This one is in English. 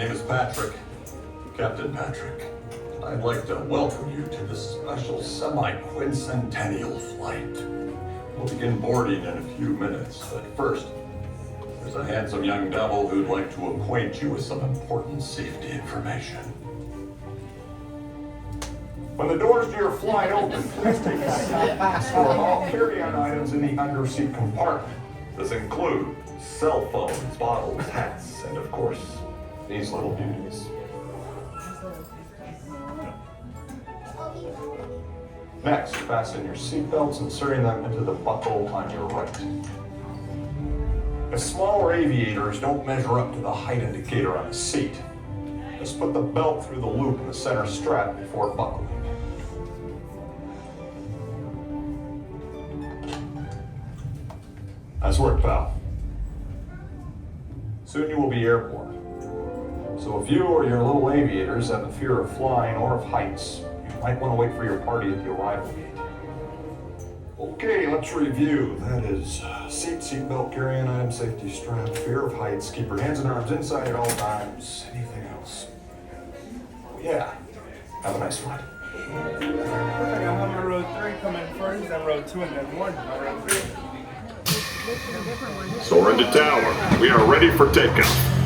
name is Patrick, Captain Patrick. I'd like to welcome you to this special semi-quincentennial flight. We'll begin boarding in a few minutes, but first, there's a handsome young devil who'd like to acquaint you with some important safety information. When the doors to your flight open, please take out store all carry-on items in the under-seat compartment. This includes cell phones, bottles, hats, and of course, these little beauties. Next, fasten your seatbelts, inserting them into the buckle on your right. If smaller aviators don't measure up to the height indicator on the seat, just put the belt through the loop in the center strap before buckling. Nice work, pal. Soon you will be airborne. So if you or your little aviators have a fear of flying or of heights, you might want to wait for your party at the arrival gate. Okay, let's review. That is seatbelt, carry-on item, safety strap, fear of heights, keep your hands and arms inside at all times. Anything else? Oh yeah, have a nice flight. Perfect, I'm on row 3 coming first, then row 2, and then 1 on row 3. Soarin to tower. We are ready for takeoff.